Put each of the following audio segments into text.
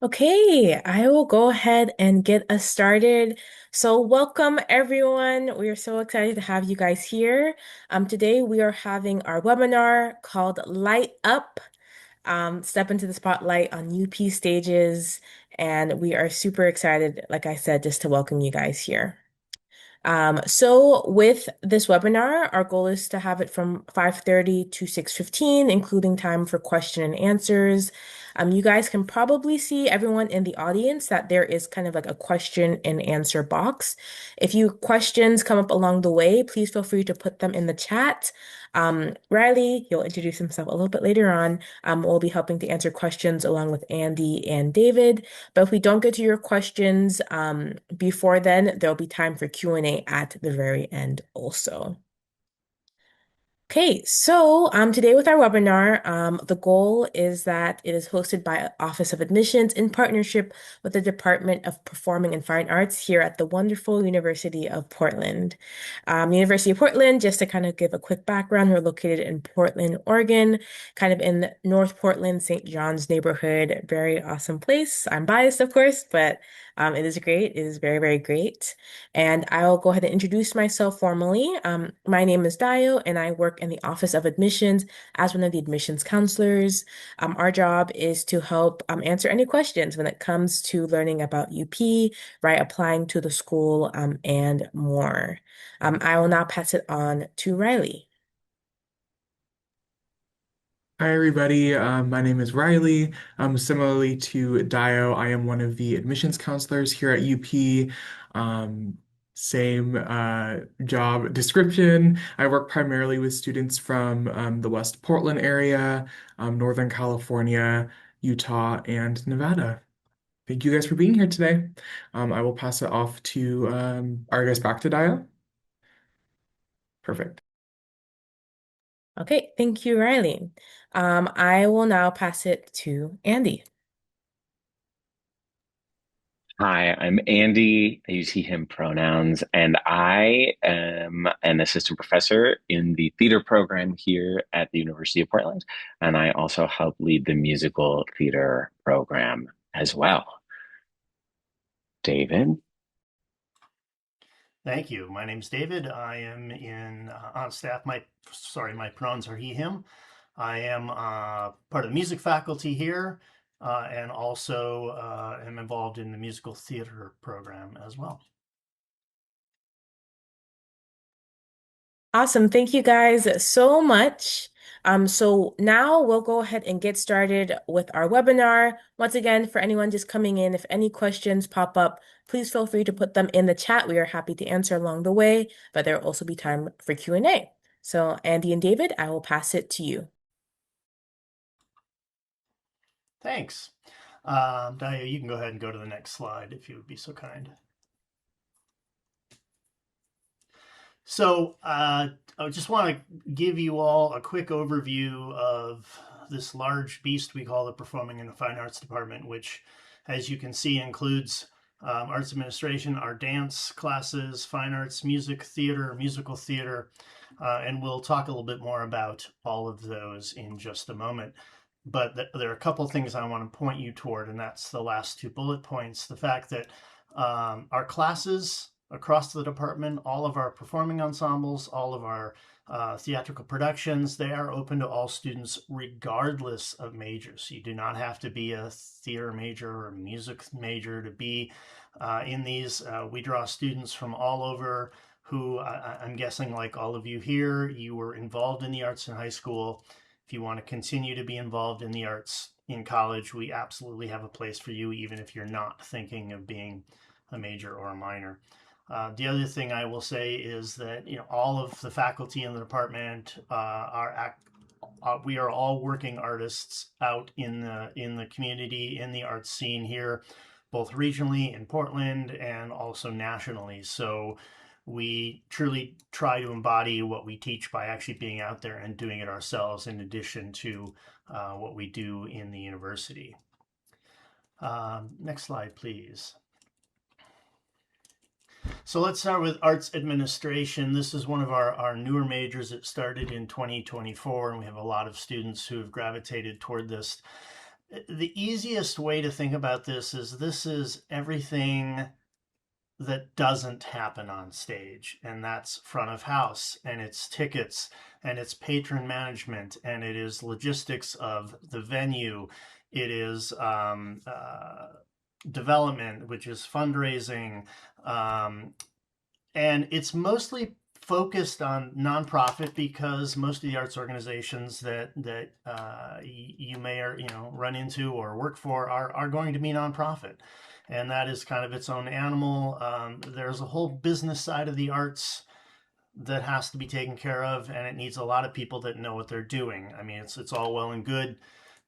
Okay, I will go ahead and get us started. So, welcome everyone. We are so excited to have you guys here. Today we are having our webinar called Light Up, Step into the Spotlight on UP Stages. And we are super excited, like I said, just to welcome you guys here. So with this webinar, our goal is to have it from 5:30 to 6:15, including time for question and answers. You guys can probably see everyone in the audience that there is kind of like a question and answer box. If you questions come up along the way, please feel free to put them in the chat. Riley, he'll introduce himself a little bit later on. Will be helping to answer questions along with Andy and David. But if we don't get to your questions before then, there'll be time for Q&A at the very end also. Okay, so today with our webinar, the goal is that it is hosted by Office of Admissions in partnership with the Department of Performing and Fine Arts here at the wonderful University of Portland. University of Portland, just to kind of give a quick background, we're located in Portland, Oregon, kind of in North Portland, St. John's neighborhood. Very awesome place. I'm biased, of course, but it is great. It is very, very great. And I'll go ahead and introduce myself formally. My name is Dio, and I work in the Office of Admissions as one of the admissions counselors. Our job is to help answer any questions when it comes to learning about UP, right, applying to the school, and more. I will now pass it on to Riley. Hi, everybody. My name is Riley. Similarly to Dio, I am one of the admissions counselors here at UP. Um, Same job description. I work primarily with students from the West Portland area, Northern California, Utah, and Nevada. Thank you guys for being here today. I will pass it off to, are you guys back to Dio? Perfect. Okay, thank you, Riley. I will now pass it to Andy. Hi, I'm Andy. I use he, him pronouns, and I am an assistant professor in the theater program here at the University of Portland. And I also help lead the musical theater program as well. David? Thank you. My name's David. I am on staff. My pronouns are he, him. I am part of the music faculty here, and also am involved in the musical theater program as well. Awesome. Thank you guys so much. So now we'll go ahead and get started with our webinar. Once again, for anyone just coming in, if any questions pop up, please feel free to put them in the chat. We are happy to answer along the way, but there will also be time for Q&A. So Andy and David, I will pass it to you. Thanks. Daya, you can go ahead and go to the next slide if you would be so kind. So I just want to give you all a quick overview of this large beast we call the Performing and Fine Arts Department, which, as you can see, includes arts administration, our dance classes, fine arts, music, theater, musical theater, and we'll talk a little bit more about all of those in just a moment. But there are a couple of things I want to point you toward, and that's the last two bullet points. The fact that our classes across the department, all of our performing ensembles, all of our theatrical productions, they are open to all students regardless of majors. You do not have to be a theater major or a music major to be in these. We draw students from all over who I'm guessing, like all of you here, you were involved in the arts in high school. If you want to continue to be involved in the arts in college, we absolutely have a place for you, even if you're not thinking of being a major or a minor. The other thing I will say is that all of the faculty in the department we are all working artists out in the community, in the arts scene here, both regionally in Portland and also nationally. So we truly try to embody what we teach by actually being out there and doing it ourselves, in addition to what we do in the university. Next slide, please. So let's start with arts administration. This is one of our newer majors. It started in 2024, and we have a lot of students who have gravitated toward this. The easiest way to think about this is everything that doesn't happen on stage, and that's front of house, and it's tickets, and it's patron management, and it is logistics of the venue. It is development, which is fundraising, um, and it's mostly focused on nonprofit because most of the arts organizations that you may or run into or work for are going to be nonprofit, and that is kind of its own animal. There's a whole business side of the arts that has to be taken care of, and it needs a lot of people that know what they're doing. I mean, it's all well and good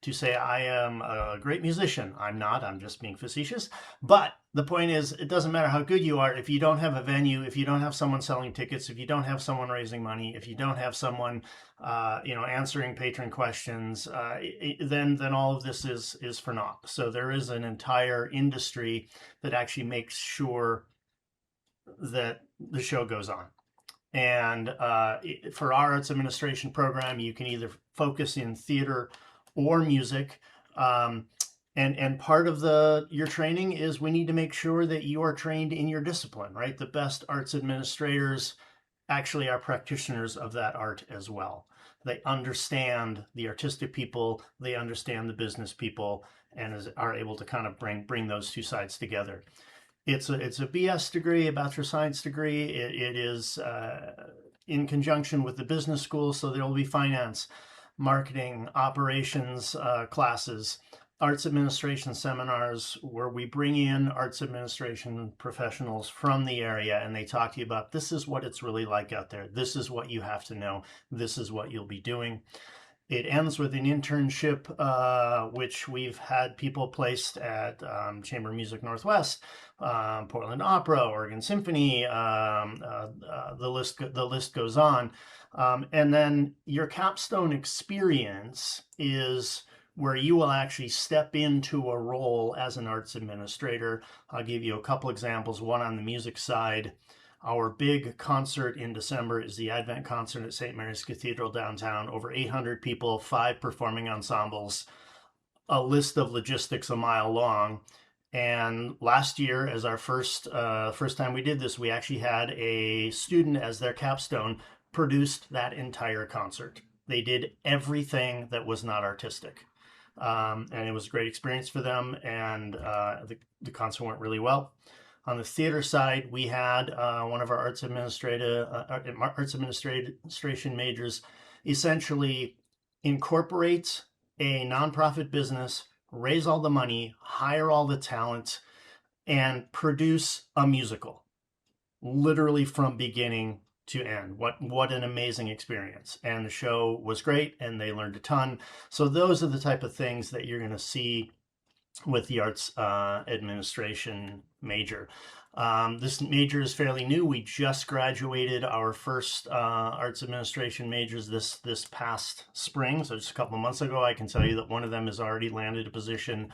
to say I am a great musician. I'm not. I'm just being facetious. But the point is, it doesn't matter how good you are if you don't have a venue, if you don't have someone selling tickets, if you don't have someone raising money, if you don't have someone, answering patron questions, then all of this is for naught. So there is an entire industry that actually makes sure that the show goes on. And for our arts administration program, you can either focus in theater or music. And part of your training is we need to make sure that you are trained in your discipline, right? The best arts administrators actually are practitioners of that art as well. They understand the artistic people, they understand the business people, and are able to kind of bring those two sides together. It's a BS degree, a Bachelor of Science degree. It is in conjunction with the business school, so there will be finance, marketing, operations classes, arts administration seminars where we bring in arts administration professionals from the area and they talk to you about this is what it's really like out there. This is what you have to know. This is what you'll be doing. It ends with an internship, which we've had people placed at Chamber of Music Northwest, Portland Opera, Oregon Symphony. The list goes on, and then your capstone experience is where you will actually step into a role as an arts administrator. I'll give you a couple examples. One on the music side. Our big concert in December is the Advent concert at St. Mary's Cathedral downtown. Over 800 people, 5 performing ensembles, a list of logistics a mile long. And last year, as our first time we did this, we actually had a student as their capstone produced that entire concert. They did everything that was not artistic. And it was a great experience for them, and the concert went really well. On the theater side, we had one of our arts administration majors essentially incorporate a nonprofit business, raise all the money, hire all the talent, and produce a musical, literally from beginning to end. What an amazing experience. And the show was great, and they learned a ton. So those are the type of things that you're going to see with the arts administration major. This major is fairly new. We just graduated our first arts administration majors this past spring, so just a couple of months ago. I can tell you that one of them has already landed a position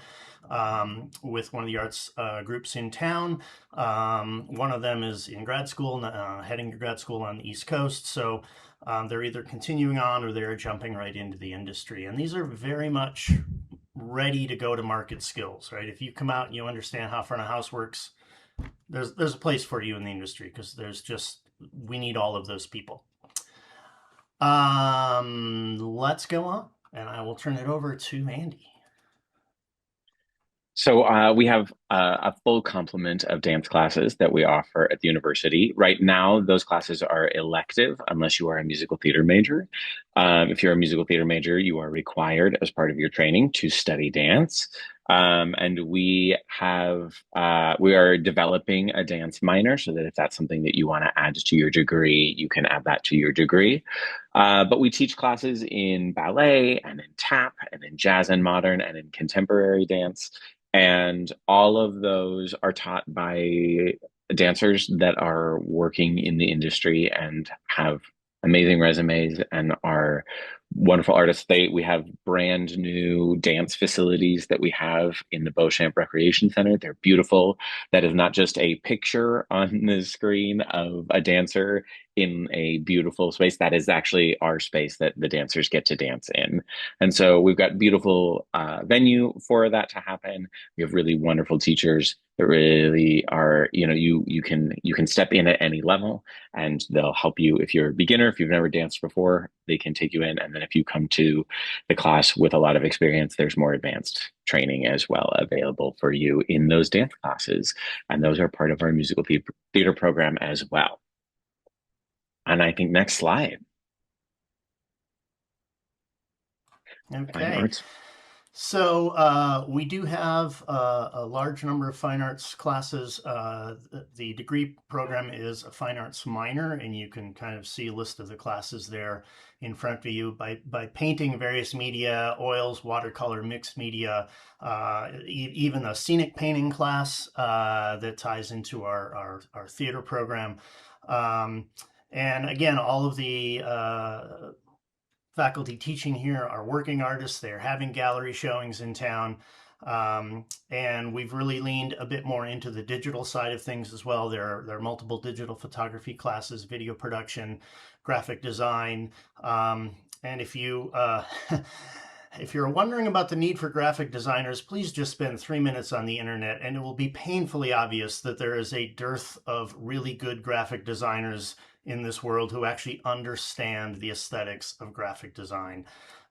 with one of the arts groups in town. One of them is in grad school, heading to grad school on the East Coast. So they're either continuing on or they're jumping right into the industry. And these are very much ready to go to market skills, right? If you come out and you understand how front of house works, there's a place for you in the industry because we need all of those people. Let's go on, and I will turn it over to Andy. So we have a full complement of dance classes that we offer at the university. Right now, those classes are elective unless you are a musical theater major. If you're a musical theater major, you are required as part of your training to study dance. And we are developing a dance minor so that if that's something that you want to add to your degree, you can add that to your degree. But we teach classes in ballet and in tap and in jazz and modern and in contemporary dance. And all of those are taught by dancers that are working in the industry and have amazing resumes and are wonderful artists. We have brand new dance facilities that we have in the Beauchamp Recreation Center. They're beautiful. That is not just a picture on the screen of a dancer in a beautiful space that is actually our space that the dancers get to dance in. And so we've got beautiful venue for that to happen. We have really wonderful teachers that really are, you can step in at any level and they'll help you. If you're a beginner, if you've never danced before, they can take you in. And then if you come to the class with a lot of experience, there's more advanced training as well available for you in those dance classes. And those are part of our musical theater program as well. And I think next slide. Fine Okay. arts. So we do have a large number of fine arts classes. The degree program is a fine arts minor, and you can kind of see a list of the classes there in front of you by painting various media, oils, watercolor, mixed media, even a scenic painting class that ties into our theater program. And again, all of the faculty teaching here are working artists. They're having gallery showings in town. And we've really leaned a bit more into the digital side of things as well. There are multiple digital photography classes, video production, graphic design. And if you if you're wondering about the need for graphic designers, please just spend 3 minutes on the internet and it will be painfully obvious that there is a dearth of really good graphic designers in this world who actually understand the aesthetics of graphic design.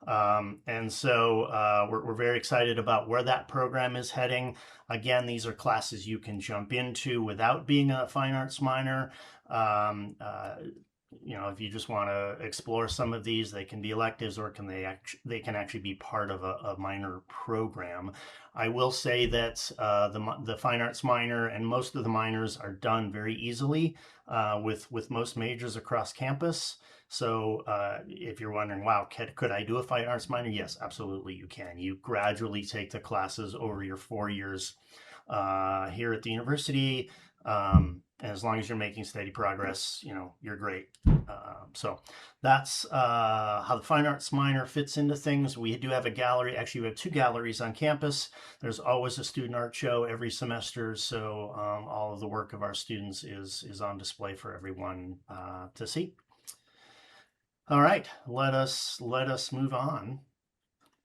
And so we're very excited about where that program is heading. Again, these are classes you can jump into without being a fine arts minor. If you just want to explore some of these, they can be electives or they can actually be part of a minor program. I will say that the fine arts minor and most of the minors are done very easily with most majors across campus. So if you're wondering, wow, could I do a fine arts minor? Yes, absolutely you can. You gradually take the classes over your 4 years here at the university. And as long as you're making steady progress, you're great. So that's how the fine arts minor fits into things. We do have a gallery. Actually, we have 2 galleries on campus. There's always a student art show every semester. So all of the work of our students is on display for everyone to see. All right, let us move on.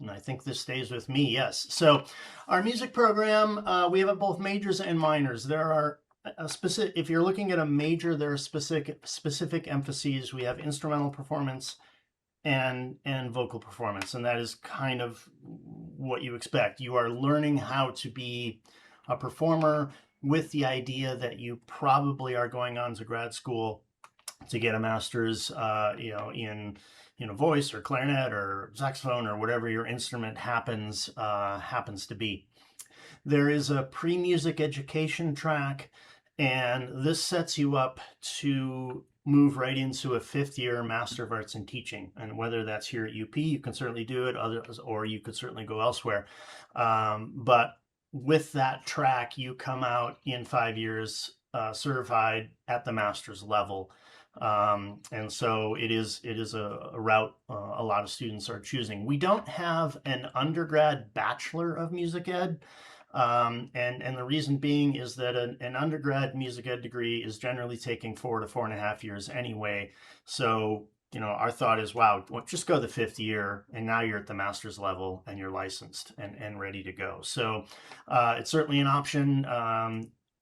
And I think this stays with me. Yes. So our music program, we have both majors and minors. There are if you're looking at a major, there are specific emphases. We have instrumental performance and vocal performance, and that is kind of what you expect. You are learning how to be a performer with the idea that you probably are going on to grad school to get a master's, in voice or clarinet or saxophone or whatever your instrument happens to be. There is a pre-music education track, and this sets you up to move right into a 5th-year Master of Arts in Teaching. And whether that's here at UP, you can certainly do it, or you could certainly go elsewhere. But with that track, you come out in 5 years certified at the master's level. And so it is a route a lot of students are choosing. We don't have an undergrad Bachelor of Music Ed. And the reason being is that an undergrad music ed degree is generally taking 4 to 4.5 years anyway. So, our thought is, wow, just go the 5th year and now you're at the master's level and you're licensed and ready to go. So it's certainly an option.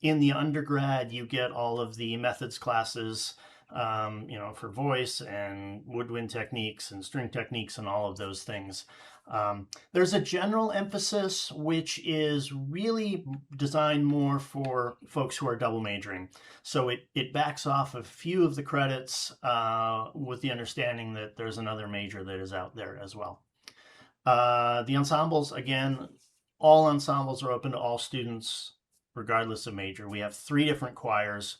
In the undergrad, you get all of the methods classes, for voice and woodwind techniques and string techniques and all of those things. There's a general emphasis, which is really designed more for folks who are double majoring. So it backs off a few of the credits with the understanding that there's another major that is out there as well. The ensembles, again, all ensembles are open to all students, regardless of major. We have 3 different choirs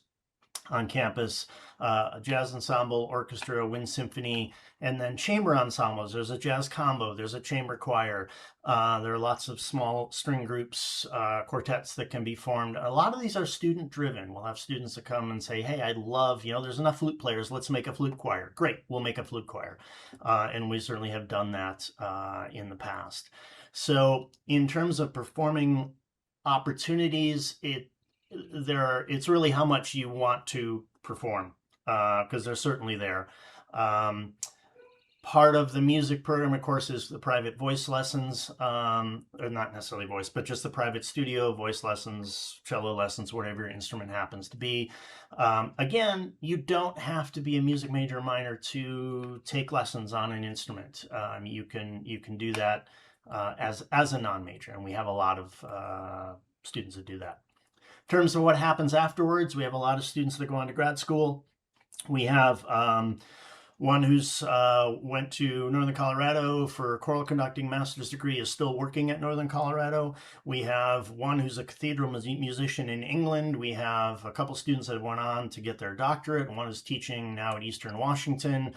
on campus, a jazz ensemble, orchestra, wind symphony, and then chamber ensembles. There's a jazz combo, there's a chamber choir. There are lots of small string groups, quartets that can be formed. A lot of these are student driven. We'll have students that come and say, hey, I'd love, there's enough flute players, let's make a flute choir. Great, we'll make a flute choir. And we certainly have done that in the past. So in terms of performing opportunities, it's really how much you want to perform. because they're certainly there. Um, Part of the music program, of course, is the private voice lessons, or not necessarily voice, but just the private studio voice lessons, cello lessons, whatever your instrument happens to be. Again, you don't have to be a music major or minor to take lessons on an instrument. You can do that as a non-major, and we have a lot of students that do that. In terms of what happens afterwards, we have a lot of students that go on to grad school. We have one who's went to Northern Colorado for a choral conducting master's degree, is still working at Northern Colorado. We have one who's a cathedral musician in England. We have a couple students that went on to get their doctorate. One is teaching now at Eastern Washington.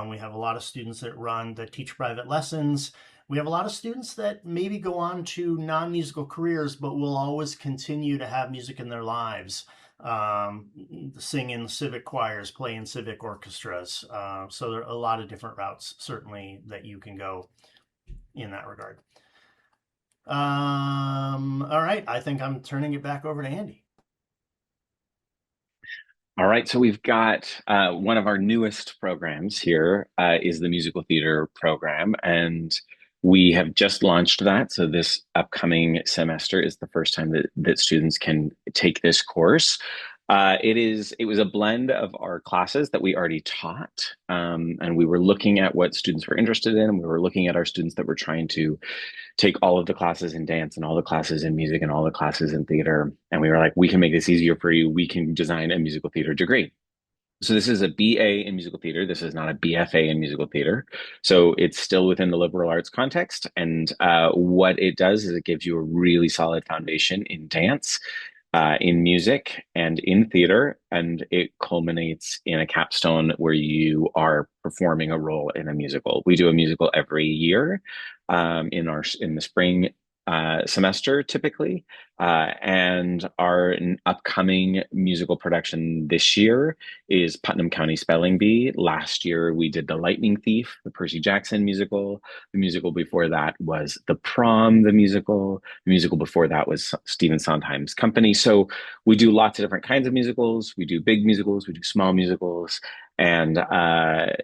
We have a lot of students that teach private lessons. We have a lot of students that maybe go on to non-musical careers, but will always continue to have music in their lives, sing in civic choirs, play in civic orchestras. So there are a lot of different routes, certainly, that you can go in that regard. All right, I think I'm turning it back over to Andy. All right, so we've got one of our newest programs here is the musical theater program, and we have just launched that. So this upcoming semester is the first time that students can take this course. It was a blend of our classes that we already taught, and we were looking at what students were interested in, and we were looking at our students that were trying to take all of the classes in dance and all the classes in music and all the classes in theater. And we were like, we can make this easier for you. We can design a musical theater degree. So this is a BA in musical theater. This is not a BFA in musical theater. So it's still within the liberal arts context. And what it does is it gives you a really solid foundation in dance, in music, and in theater. And it culminates in a capstone where you are performing a role in a musical. We do a musical every year in the spring semester typically. And our upcoming musical production this year is Putnam County Spelling Bee. Last year we did The Lightning Thief, the Percy Jackson musical. The musical before that was The Prom, the musical. The musical before that was Stephen Sondheim's Company. So we do lots of different kinds of musicals. We do big musicals, we do small musicals. And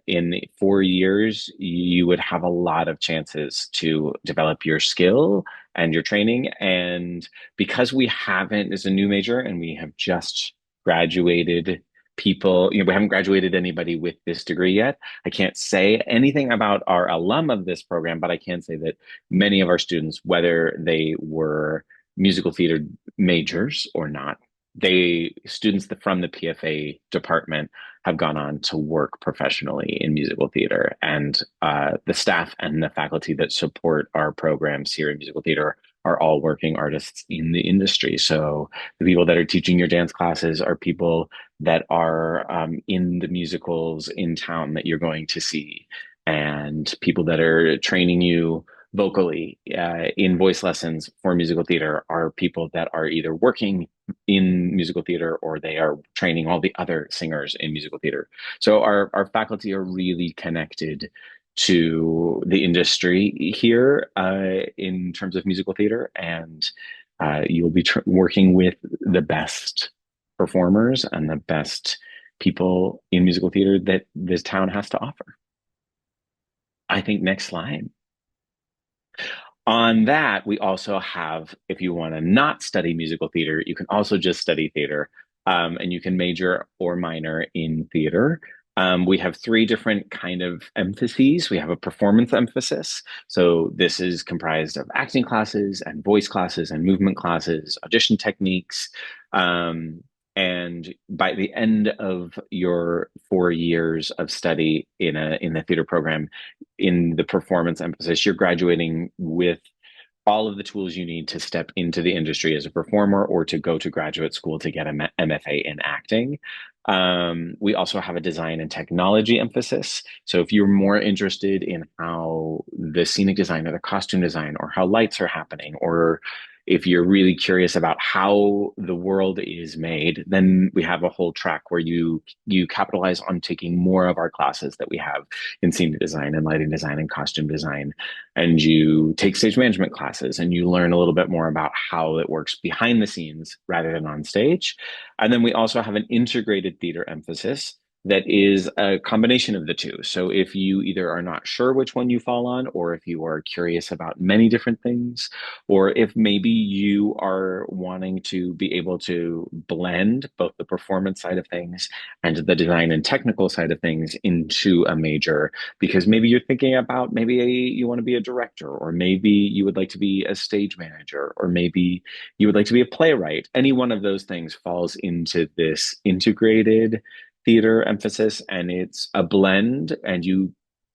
in 4 years, you would have a lot of chances to develop your skill and your training. And because we haven't, as a new major, and we have just graduated people, we haven't graduated anybody with this degree yet. I can't say anything about our alum of this program, but I can say that many of our students, whether they were musical theater majors or not, students from the PFA department have gone on to work professionally in musical theater, and the staff and the faculty that support our programs here in musical theater are all working artists in the industry. So the people that are teaching your dance classes are people that are in the musicals in town that you're going to see, and people that are training you vocally in voice lessons for musical theater are people that are either working in musical theater or they are training all the other singers in musical theater. So our faculty are really connected to the industry here in terms of musical theater, and you'll be working with the best performers and the best people in musical theater that this town has to offer. I think next slide. On that, we also have, if you want to not study musical theater, you can also just study theater, and you can major or minor in theater. We have three different kind of emphases. We have a performance emphasis. So this is comprised of acting classes and voice classes and movement classes, audition techniques. And by the end of your 4 years of study in the theater program, in the performance emphasis, you're graduating with all of the tools you need to step into the industry as a performer or to go to graduate school to get an MFA in acting. We also have a design and technology emphasis. So if you're more interested in how the scenic design or the costume design or how lights are happening, or if you're really curious about how the world is made, then we have a whole track where you capitalize on taking more of our classes that we have in scenic design and lighting design and costume design. And you take stage management classes and you learn a little bit more about how it works behind the scenes rather than on stage. And then we also have an integrated theater emphasis. that is a combination of the two. So if you either are not sure which one you fall on, or if you are curious about many different things, or if maybe you are wanting to be able to blend both the performance side of things and the design and technical side of things into a major, because maybe you're thinking about you want to be a director, or maybe you would like to be a stage manager, or maybe you would like to be a playwright. Any one of those things falls into this integrated theater emphasis, and it's a blend, and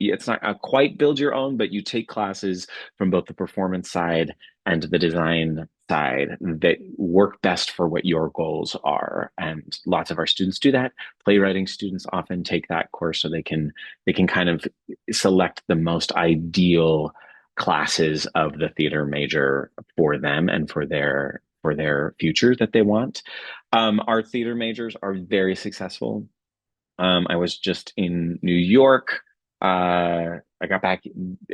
it's not a quite build your own, but you take classes from both the performance side and the design side that work best for what your goals are. And lots of our students do that. Playwriting students often take that course so they can kind of select the most ideal classes of the theater major for them and for their future that they want. Our theater majors are very successful. I was just in New York. I got back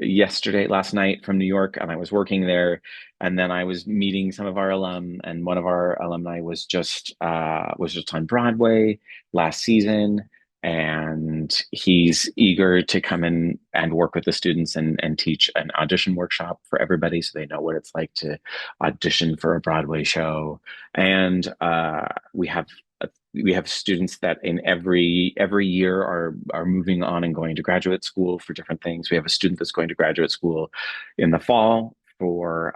last night from New York, and I was working there. And then I was meeting some of our alum, and one of our alumni was just on Broadway last season, and he's eager to come in and work with the students and teach an audition workshop for everybody, so they know what it's like to audition for a Broadway show. And we have students that in every year are moving on and going to graduate school for different things. We have a student that's going to graduate school in the fall for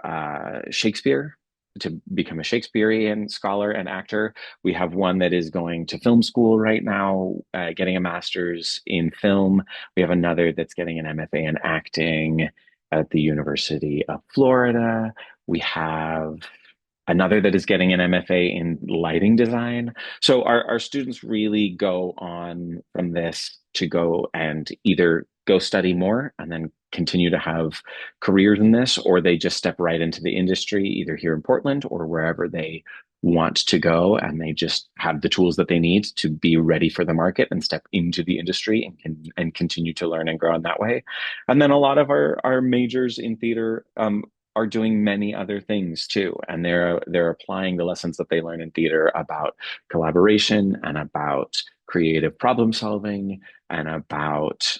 Shakespeare, to become a Shakespearean scholar and actor. We have one that is going to film school right now, getting a master's in film. We have another that's getting an MFA in acting at the University of Florida. We have another that is getting an MFA in lighting design. So our students really go on from this to go and either go study more and then continue to have careers in this, or they just step right into the industry, either here in Portland or wherever they want to go, and they just have the tools that they need to be ready for the market and step into the industry and continue to learn and grow in that way. And then a lot of our majors in theater are doing many other things too, and they're applying the lessons that they learn in theater about collaboration and about creative problem solving and about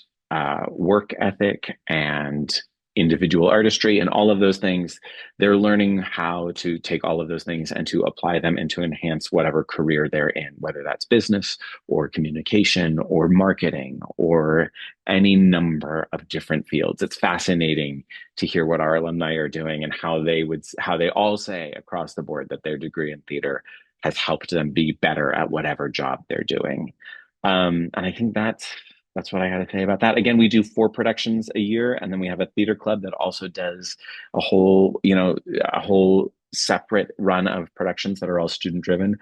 work ethic and individual artistry and all of those things. They're learning how to take all of those things and to apply them and to enhance whatever career they're in, whether that's business or communication or marketing or any number of different fields. It's fascinating to hear what our alumni are doing and how they all say across the board that their degree in theater has helped them be better at whatever job they're doing. And I think that's what I got to say about that. Again, we do 4 productions a year, and then we have a theater club that also does a whole separate run of productions that are all student driven.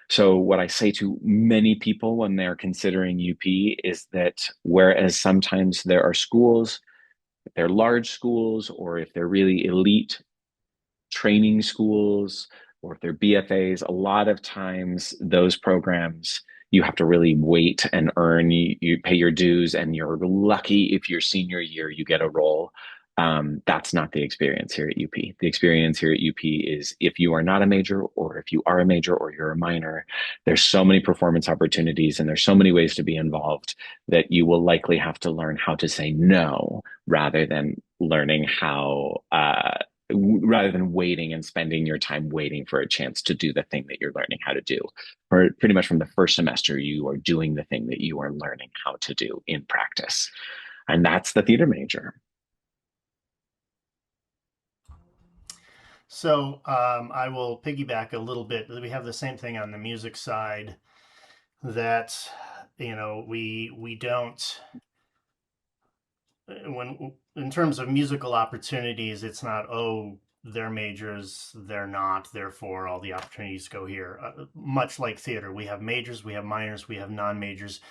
So what I say to many people when they're considering UP is that whereas sometimes there are schools, if they're large schools, or if they're really elite training schools, or if they're BFAs, a lot of times those programs you have to really wait and earn. You pay your dues, and you're lucky if your senior year you get a role. That's not the experience here at UP. The experience here at UP is if you are not a major, or if you are a major, or you're a minor, there's so many performance opportunities and there's so many ways to be involved that you will likely have to learn how to say no rather than rather than waiting and spending your time waiting for a chance to do the thing that you're learning how to do. For pretty much from the first semester, you are doing the thing that you are learning how to do in practice. And that's the theater major. So I will piggyback a little bit. We have the same thing on the music side that we don't when in terms of musical opportunities, it's not, oh, they're majors, they're not, therefore all the opportunities go here. Much like theater, we have majors, we have minors, we have non-majors.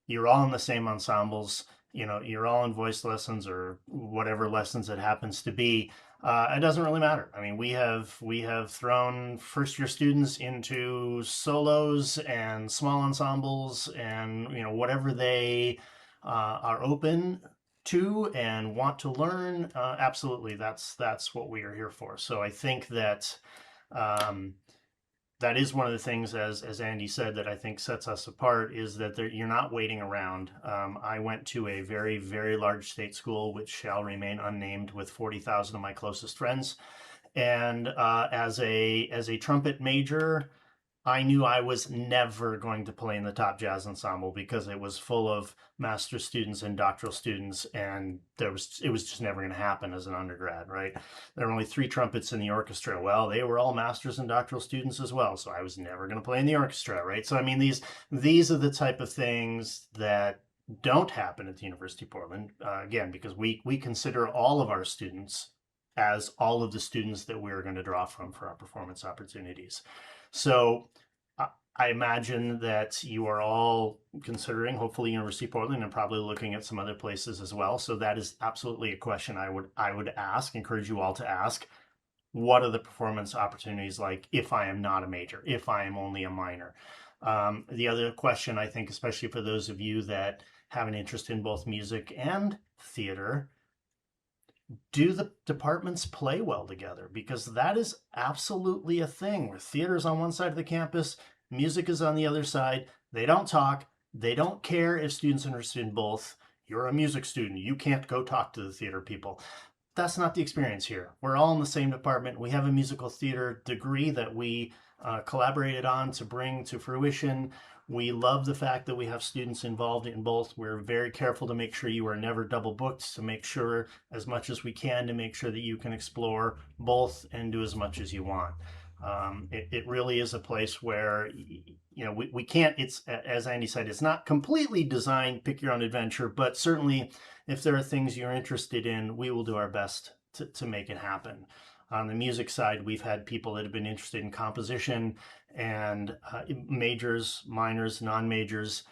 You're all in the same ensembles. You're all in voice lessons or whatever lessons it happens to be. It doesn't really matter. I mean, we have thrown first year students into solos and small ensembles, and whatever they are open to and want to learn. Absolutely, that's what we are here for. So I think that um, that is one of the things, as Andy said, that I think sets us apart is that you're not waiting around. I went to a very, very large state school, which shall remain unnamed, with 40,000 of my closest friends. And as a trumpet major, I knew I was never going to play in the top jazz ensemble because it was full of master's students and doctoral students, and it was just never going to happen as an undergrad, right? There were only three trumpets in the orchestra. Well, they were all masters and doctoral students as well, so I was never going to play in the orchestra, right? So I mean, these are the type of things that don't happen at the University of Portland, again, because we consider all of our students as all of the students that we're going to draw from for our performance opportunities. So I imagine that you are all considering, hopefully, University of Portland, and probably looking at some other places as well. So that is absolutely a question I would ask, encourage you all to ask. What are the performance opportunities like if I am not a major, if I am only a minor? The other question, I think, especially for those of you that have an interest in both music and theater, do the departments play well together? Because that is absolutely a thing where theater is on one side of the campus, music is on the other side. They don't talk. They don't care if students are interested in both. You're a music student. You can't go talk to the theater people. That's not the experience here. We're all in the same department. We have a musical theater degree that we collaborated on to bring to fruition. We love the fact that we have students involved in both. We're very careful to make sure you are never double booked, to make sure as much as we can to make sure that you can explore both and do as much as you want. It really is a place where we can't, it's, as Andy said, it's not completely designed pick your own adventure, but certainly if there are things you're interested in, we will do our best to make it happen. On the music side, we've had people that have been interested in composition and majors, minors, non-majors.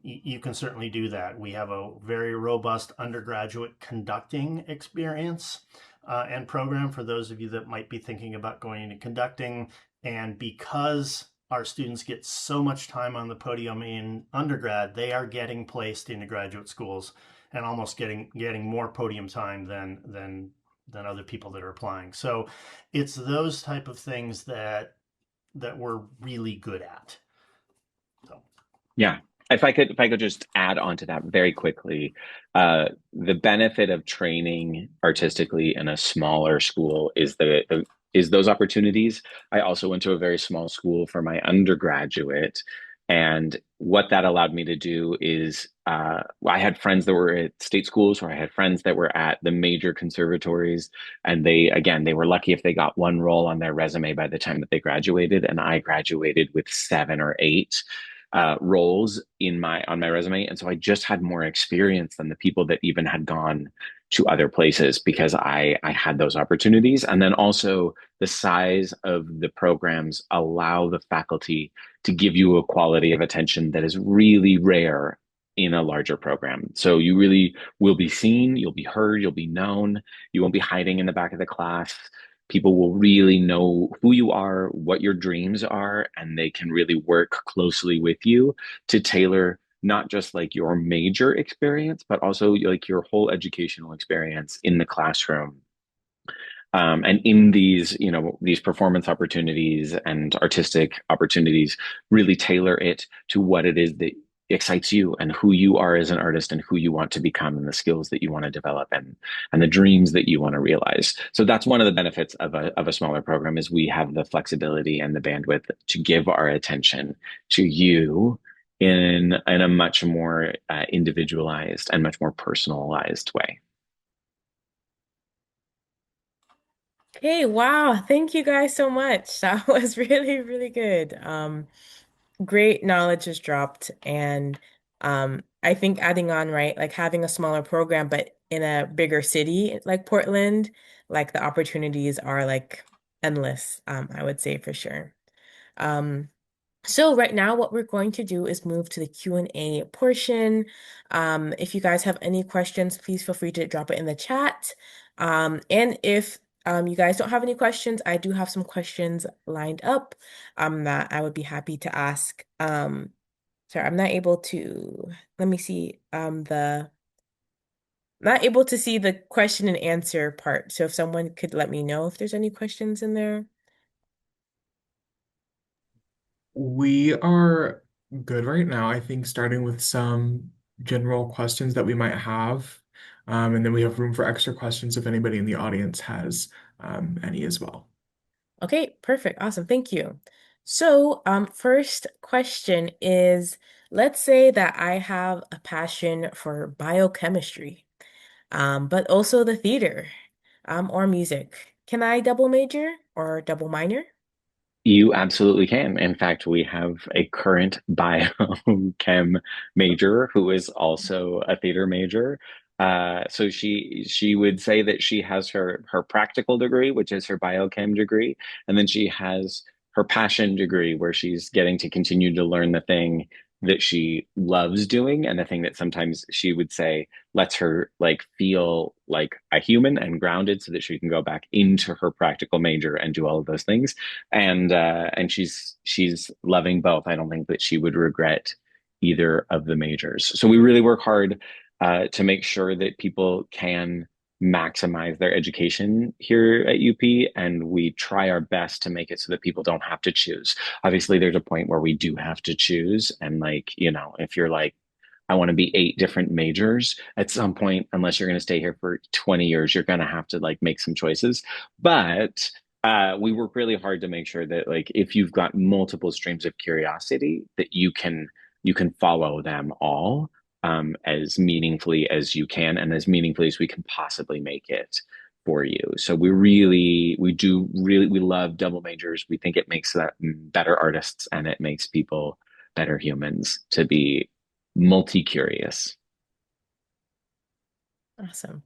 You can certainly do that. We have a very robust undergraduate conducting experience and program for those of you that might be thinking about going into conducting. And because our students get so much time on the podium in undergrad, they are getting placed into graduate schools and almost getting more podium time than other people that are applying. So it's those type of things that we're really good at. So Yeah. If I could just add on to that very quickly, the benefit of training artistically in a smaller school is is those opportunities. I also went to a very small school for my undergraduate, and what that allowed me to do is I had friends that were at state schools, or I had friends that were at the major conservatories, and they were lucky if they got one role on their resume by the time that they graduated, and I graduated with seven or eight roles in my on my resume, and so I just had more experience than the people that even had gone to other places because I had those opportunities. And then also the size of the programs allow the faculty to give you a quality of attention that is really rare in a larger program. So you really will be seen, you'll be heard, you'll be known, you won't be hiding in the back of the class. People will really know who you are, what your dreams are, and they can really work closely with you to tailor not just like your major experience, but also like your whole educational experience in the classroom. And in these, these performance opportunities and artistic opportunities, really tailor it to what it is that excites you and who you are as an artist and who you want to become and the skills that you want to develop and the dreams that you want to realize. So that's one of the benefits of a smaller program is we have the flexibility and the bandwidth to give our attention to you in a much more individualized and much more personalized way. Hey, wow. Thank you guys so much. That was really, really good. Great knowledge is dropped. And I think adding on, right, like having a smaller program, but in a bigger city like Portland, like the opportunities are like endless, I would say for sure. Um, so right now, what we're going to do is move to the Q&A portion. If you guys have any questions, please feel free to drop it in the chat. And if you guys don't have any questions, I do have some questions lined up that I would be happy to ask. Sorry, I'm not able to, let me see, not able to see the question and answer part. So if someone could let me know if there's any questions in there. We are good right now, I think, starting with some general questions that we might have. And then we have room for extra questions if anybody in the audience has any as well. Okay, perfect. Awesome. Thank you. So, first question is, let's say that I have a passion for biochemistry, but also the theater, or music. Can I double major or double minor? You absolutely can. In fact, we have a current biochem major who is also a theater major. So she would say that she has her practical degree, which is her biochem degree, and then she has her passion degree, where she's getting to continue to learn the thing that she loves doing, and the thing that sometimes she would say lets her like feel like a human and grounded, so that she can go back into her practical major and do all of those things, and she's loving both. I don't think that she would regret either of the majors. So we really work hard to make sure that people can maximize their education here at UP, and we try our best to make it so that people don't have to choose. Obviously, there's a point where we do have to choose, and like, if you're like, I want to be eight different majors at some point, unless you're going to stay here for 20 years, you're going to have to like make some choices. But we work really hard to make sure that like if you've got multiple streams of curiosity, that you can follow them all as meaningfully as you can, and as meaningfully as we can possibly make it for you. So we love double majors. We think it makes that better artists, and it makes people better humans to be multi-curious. Awesome.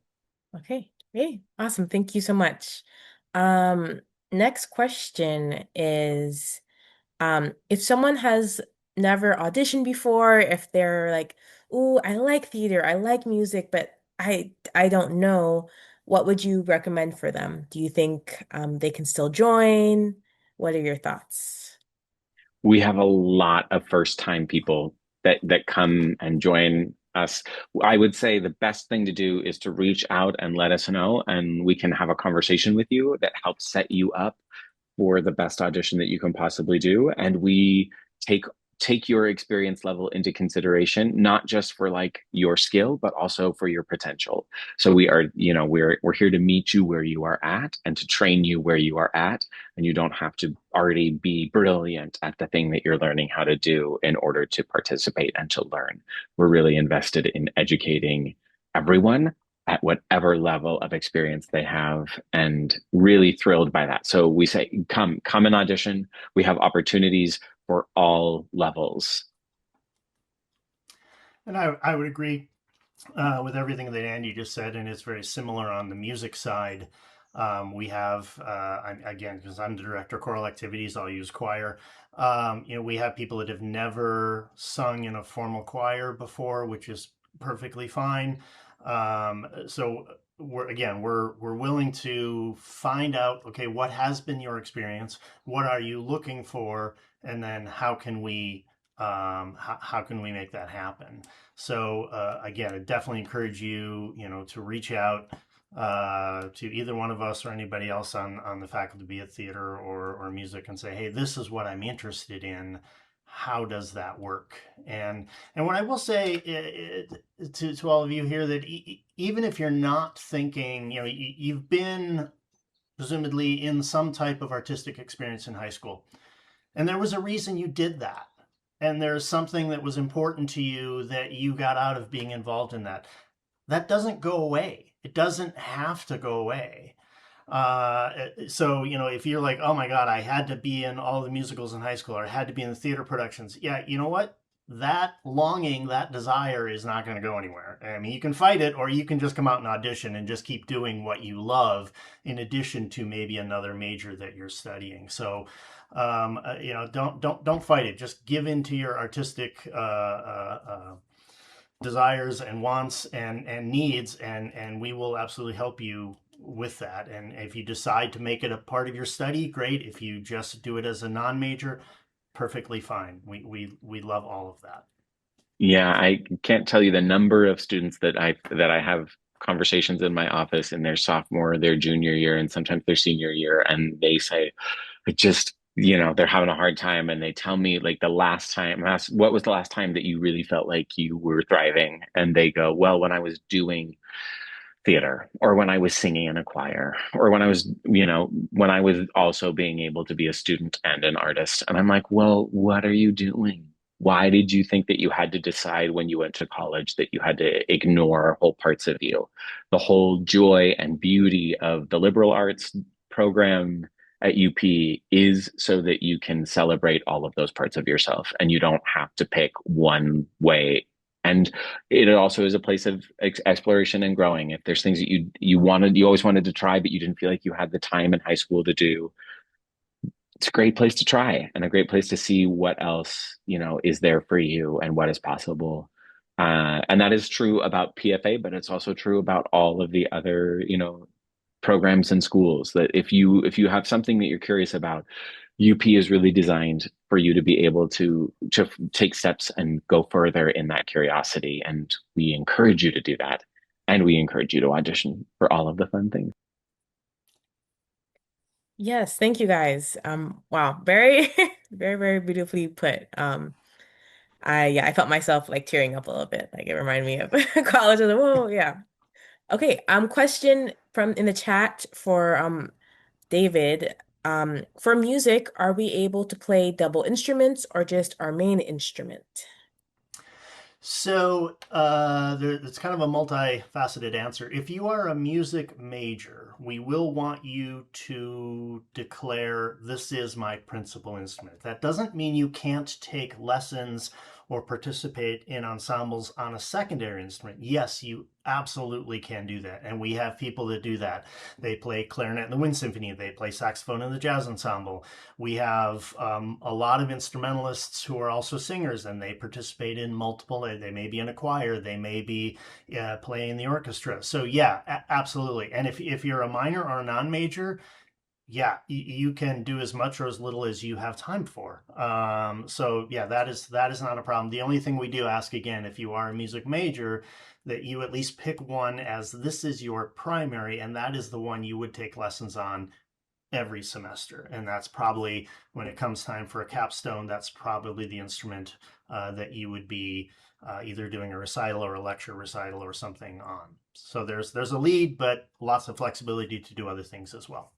Okay. Hey, awesome. Thank you so much. Um, Next question is, if someone has never auditioned before, if they're like, "Ooh, I like theater, I like music, but I don't know," what would you recommend for them? Do you think they can still join? What are your thoughts? We have a lot of first time people that come and join us. I would say the best thing to do is to reach out and let us know, and we can have a conversation with you that helps set you up for the best audition that you can possibly do. And we take take your experience level into consideration, not just for like your skill, but also for your potential. So we're here to meet you where you are at, and to train you where you are at. And you don't have to already be brilliant at the thing that you're learning how to do in order to participate and to learn. We're really invested in educating everyone at whatever level of experience they have, and really thrilled by that. So we say, come and audition. We have opportunities for all levels. And I would agree with everything that Andy just said, and it's very similar on the music side. We have, again, because I'm the director of choral activities, I'll use choir. We have people that have never sung in a formal choir before, which is perfectly fine. So we're willing to find out, okay, what has been your experience? What are you looking for? And then how can we make that happen? So again, I definitely encourage you, to reach out to either one of us or anybody else on the faculty, be it theater or music, and say, hey, this is what I'm interested in. How does that work? And what I will say to all of you here, that even if you're not thinking, you've been presumably in some type of artistic experience in high school, and there was a reason you did that, and there's something that was important to you that you got out of being involved in that. That doesn't go away. It doesn't have to go away. So, if you're like, oh my God, I had to be in all the musicals in high school, or I had to be in the theater productions. Yeah, you know what? That longing, that desire is not going to go anywhere. I mean, you can fight it, or you can just come out and audition and just keep doing what you love in addition to maybe another major that you're studying. So, don't fight it. Just give in to your artistic desires and wants and needs, and we will absolutely help you with that. And if you decide to make it a part of your study, great. If you just do it as a non-major, perfectly fine. We love all of that. Yeah, I can't tell you the number of students that I have conversations in my office in their sophomore, their junior year, and sometimes their senior year, and they say, I just they're having a hard time and they tell me like the last time, I ask, what was the last time that you really felt like you were thriving? And they go, well, when I was doing theater or when I was singing in a choir or when I was, when I was also being able to be a student and an artist. And I'm like, well, what are you doing? Why did you think that you had to decide when you went to college that you had to ignore whole parts of you? The whole joy and beauty of the liberal arts program at UP is so that you can celebrate all of those parts of yourself and you don't have to pick one way. And it also is a place of exploration and growing. If there's things that you always wanted to try, but you didn't feel like you had the time in high school to do, it's a great place to try and a great place to see what else, is there for you and what is possible. And that is true about PFA, but it's also true about all of the other, programs and schools that if you have something that you're curious about, UP is really designed for you to be able to take steps and go further in that curiosity. And we encourage you to do that. And we encourage you to audition for all of the fun things. Yes, thank you guys. Wow, very, very, very beautifully put. I felt myself like tearing up a little bit. Like it reminded me of college. I was like, whoa, yeah. Okay, question from in the chat for David. For music, are we able to play double instruments or just our main instrument? So it's kind of a multifaceted answer. If you are a music major, we will want you to declare this is my principal instrument. That doesn't mean you can't take lessons or participate in ensembles on a secondary instrument. Yes, you absolutely can do that. And we have people that do that. They play clarinet in the Wind Symphony, they play saxophone in the jazz ensemble. We have a lot of instrumentalists who are also singers and they participate in multiple, they may be in a choir, they may be playing the orchestra. So, yeah, absolutely. And if you're a minor or a non major, yeah, you can do as much or as little as you have time for. So yeah, that is not a problem. The only thing we do ask again, if you are a music major, that you at least pick one as this is your primary, and that is the one you would take lessons on every semester. And that's probably when it comes time for a capstone, that's probably the instrument that you would be either doing a recital or a lecture recital or something on. So there's a lead, but lots of flexibility to do other things as well.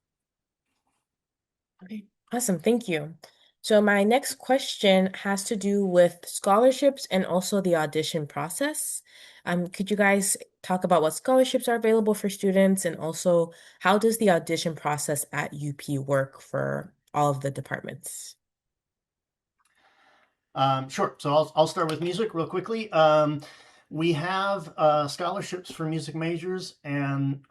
Okay, awesome. Thank you. So my next question has to do with scholarships and also the audition process. Could you guys talk about what scholarships are available for students and also how does the audition process at UP work for all of the departments? Sure. So I'll start with music real quickly. We have scholarships for music majors and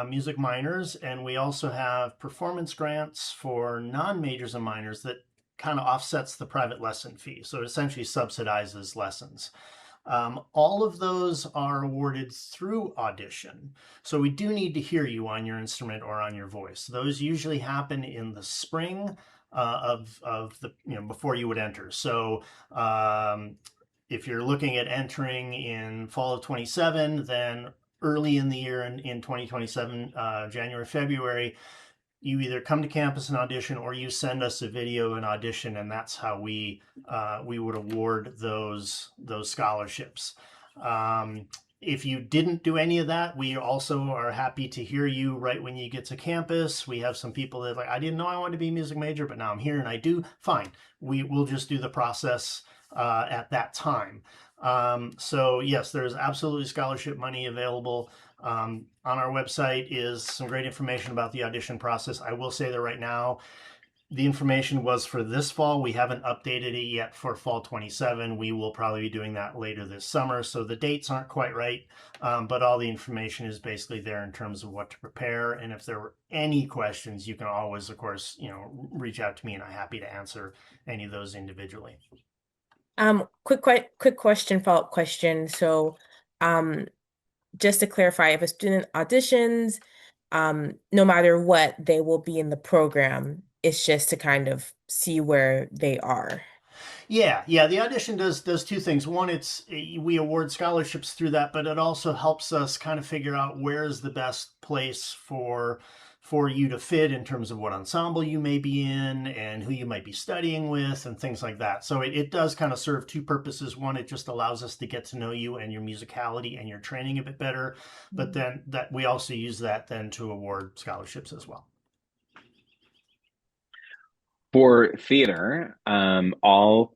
music minors, and we also have performance grants for non-majors and minors that kind of offsets the private lesson fee. So it essentially subsidizes lessons. All of those are awarded through audition. So we do need to hear you on your instrument or on your voice. Those usually happen in the spring of the, before you would enter. So if you're looking at entering in fall of 27, then early in the year in 2027, January, February, you either come to campus and audition or you send us a video and audition, and that's how we would award those scholarships. If you didn't do any of that, we also are happy to hear you right when you get to campus. We have some people that like, I didn't know I wanted to be a music major, but now I'm here and I do. Fine. We will just do the process at that time. So yes, there's absolutely scholarship money available. On our website is some great information about the audition process. I will say that right now, the information was for this fall. We haven't updated it yet for fall 27. We will probably be doing that later this summer. So the dates aren't quite right, but all the information is basically there in terms of what to prepare. And if there were any questions, you can always, of course, reach out to me and I'm happy to answer any of those individually. Quick question, follow-up question. So, um, just to clarify, if a student auditions, no matter what, they will be in the program. It's just to kind of see where they are. Yeah. The audition does two things. One, it's we award scholarships through that, but it also helps us kind of figure out where's the best place for you to fit in terms of what ensemble you may be in and who you might be studying with and things like that. So it does kind of serve two purposes. One, it just allows us to get to know you and your musicality and your training a bit better. But then that we also use that then to award scholarships as well. For theater, all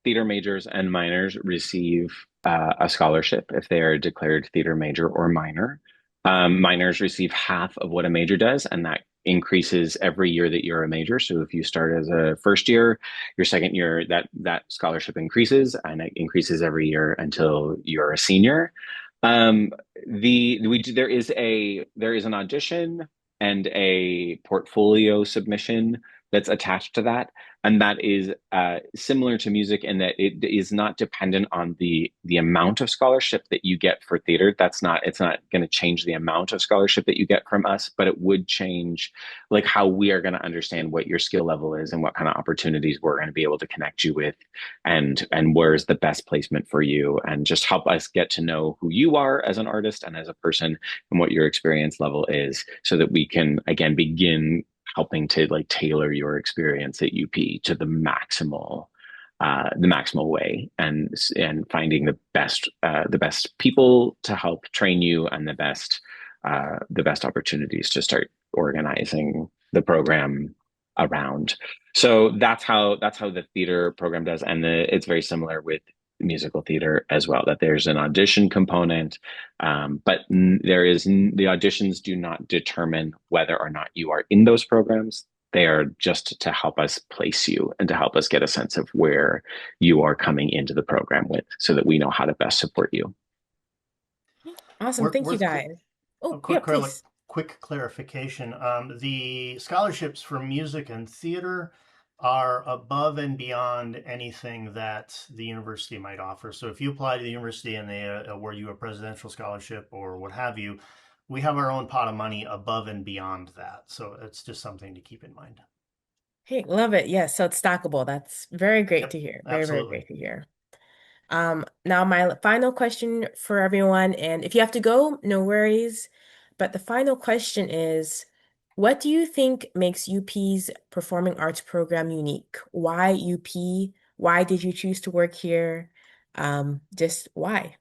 theater majors and minors receive a scholarship if they are a declared theater major or minor. Minors receive half of what a major does, and that increases every year that you're a major. So if you start as a first year, your second year that scholarship increases, and it increases every year until you're a senior. Um, there is an audition and a portfolio submission that's attached to that, and that is similar to music in that it is not dependent on the amount of scholarship that you get for theater. It's not going to change the amount of scholarship that you get from us, but it would change like how we are going to understand what your skill level is and what kind of opportunities we're going to be able to connect you with, and where's the best placement for you, and just help us get to know who you are as an artist and as a person and what your experience level is, so that we can again begin helping to like tailor your experience at UP to the maximal way, and finding the best people to help train you, and the best opportunities to start organizing the program around. So that's how the theater program does, and it's very similar with musical theater as well. That there's an audition component, but the auditions do not determine whether or not you are in those programs. They are just to help us place you and to help us get a sense of where you are coming into the program with, so that we know how to best support you. Awesome. Worth, Thank you worth guys. a Oh, yeah, please. quick clarification. The scholarships for music and theater are above and beyond anything that the university might offer. So if you apply to the university and they award you a presidential scholarship or what have you, we have our own pot of money above and beyond that. So it's just something to keep in mind. Hey, love it. Yes, so it's stackable. That's very great Yep, to hear. Very, very absolutely. great to hear. Now my final question for everyone, and if you have to go, no worries. But the final question is, what do you think makes UP's performing arts program unique? Why UP? Why did you choose to work here? Just why?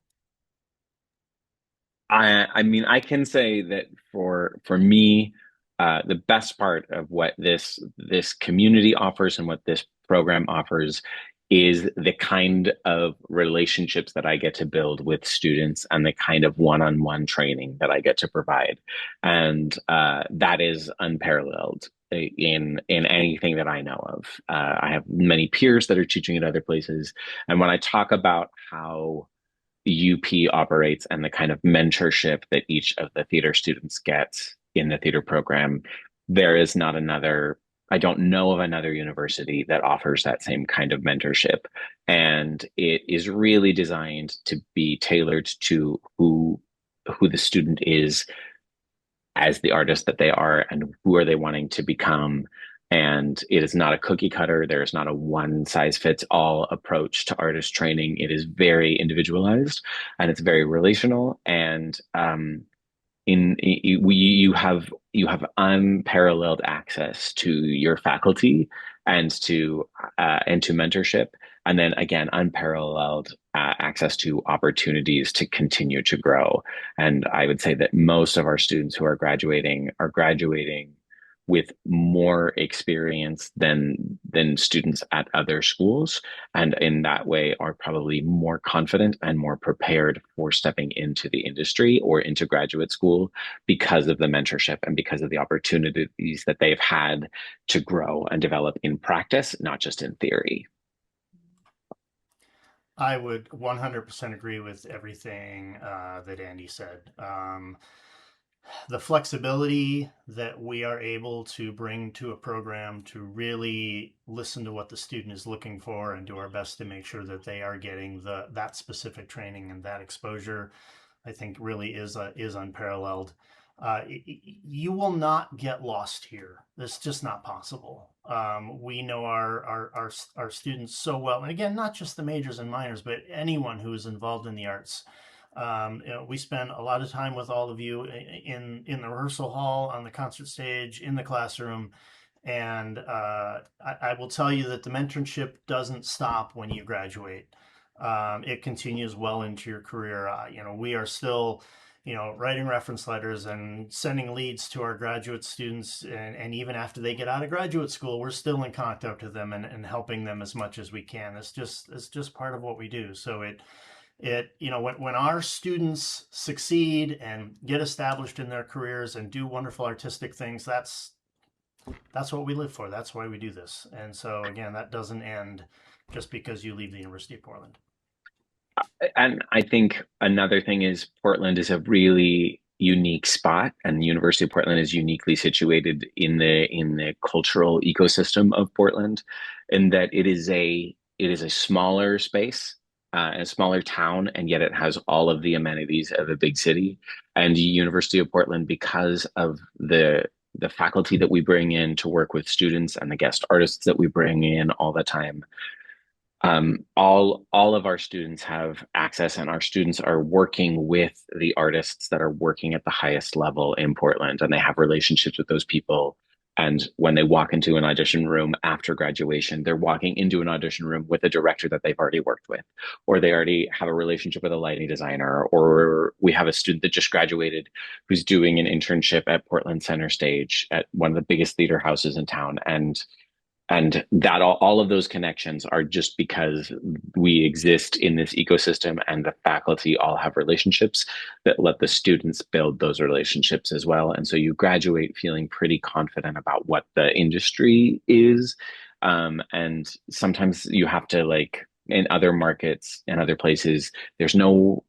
I mean, I can say that for me, the best part of what this community offers and what this program offers is the kind of relationships that I get to build with students, and the kind of one-on-one training that I get to provide, and that is unparalleled in anything that I know of. I have many peers that are teaching at other places, and when I talk about how UP operates and the kind of mentorship that each of the theater students gets in the theater program, there is not another, I don't know of another university that offers that same kind of mentorship. And it is really designed to be tailored to who the student is as the artist that they are, and who are they wanting to become. And it is not a cookie cutter. There is not a one size fits all approach to artist training. It is very individualized, and it's very relational. And you have unparalleled access to your faculty, and to mentorship, and then again unparalleled access to opportunities to continue to grow. And I would say that most of our students who are graduating with more experience than students at other schools, and in that way are probably more confident and more prepared for stepping into the industry or into graduate school, because of the mentorship and because of the opportunities that they've had to grow and develop in practice, not just in theory. I would 100% agree with everything that Andy said. The flexibility that we are able to bring to a program to really listen to what the student is looking for and do our best to make sure that they are getting that specific training and that exposure, I think really is unparalleled. You will not get lost here. It's just not possible. We know our students so well, and again, not just the majors and minors, but anyone who is involved in the arts. We spend a lot of time with all of you in the rehearsal hall, on the concert stage, in the classroom, and I will tell you that the mentorship doesn't stop when you graduate. It continues well into your career. We are still, writing reference letters and sending leads to our graduate students, and even after they get out of graduate school, we're still in contact with them and helping them as much as we can. It's just part of what we do. So when our students succeed and get established in their careers and do wonderful artistic things, that's what we live for. That's why we do this. And so again, that doesn't end just because you leave the University of Portland. And I think another thing is Portland is a really unique spot, and the University of Portland is uniquely situated in the cultural ecosystem of Portland, in that it is a smaller space, a smaller town, and yet it has all of the amenities of a big city. And University of Portland, because of the faculty that we bring in to work with students and the guest artists that we bring in all the time, all of our students have access, and our students are working with the artists that are working at the highest level in Portland, and they have relationships with those people. And when they walk into an audition room after graduation, they're walking into an audition room with a director that they've already worked with, or they already have a relationship with a lighting designer, or we have a student that just graduated who's doing an internship at Portland Center Stage at one of the biggest theater houses in town. And that all of those connections are just because we exist in this ecosystem, and the faculty all have relationships that let the students build those relationships as well. And so you graduate feeling pretty confident about what the industry is. And sometimes you have to, like, in other markets and other places, there's no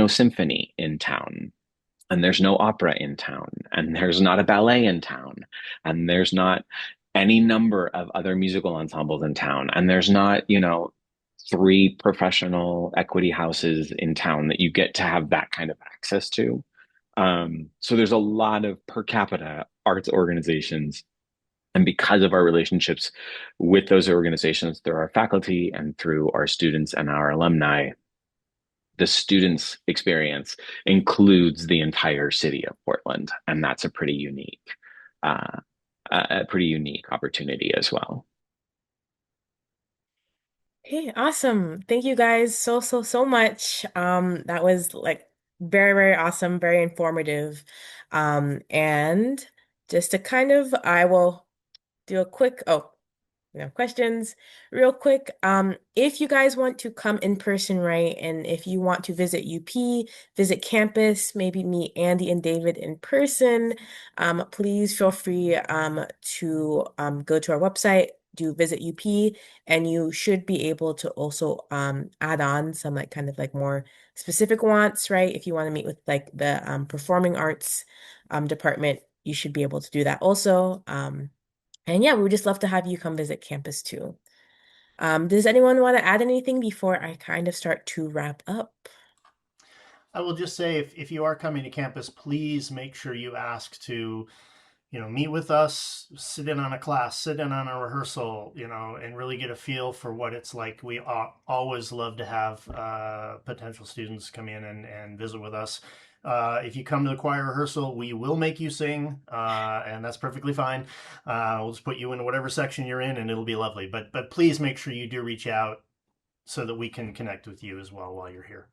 symphony in town, and there's no opera in town, and there's not a ballet in town, and there's not any number of other musical ensembles in town, and there's not, three professional equity houses in town that you get to have that kind of access to. So there's a lot of per capita arts organizations, and because of our relationships with those organizations through our faculty and through our students and our alumni, the students' experience includes the entire city of Portland, and that's uh, a pretty unique opportunity as well. Hey, awesome. Thank you guys so much. That was like very awesome, very informative. And just to kind of, I will do a quick, questions real quick. If you guys want to come in person, right, and if you want to visit UP, visit campus, maybe meet Andy and David in person, please feel free to go to our website, do visit UP, and you should be able to also add on some like kind of like more specific wants, right? If you want to meet with like the performing arts department, you should be able to do that also. And yeah, we would just love to have you come visit campus too. Does anyone want to add anything before I kind of start to wrap up? I will just say, if you are coming to campus, please make sure you ask to meet with us, sit in on a class, sit in on a rehearsal, and really get a feel for what it's like. We always love to have potential students come in and visit with us. If you come to the choir rehearsal, we will make you sing, and that's perfectly fine. We'll just put you in whatever section you're in, and it'll be lovely. But please make sure you do reach out so that we can connect with you as well while you're here.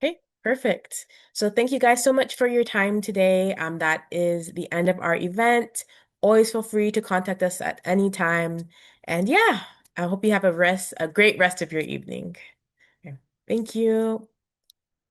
Okay, perfect. So thank you guys so much for your time today. That is the end of our event. Always feel free to contact us at any time. And yeah, I hope you have a great rest of your evening. Okay, thank you.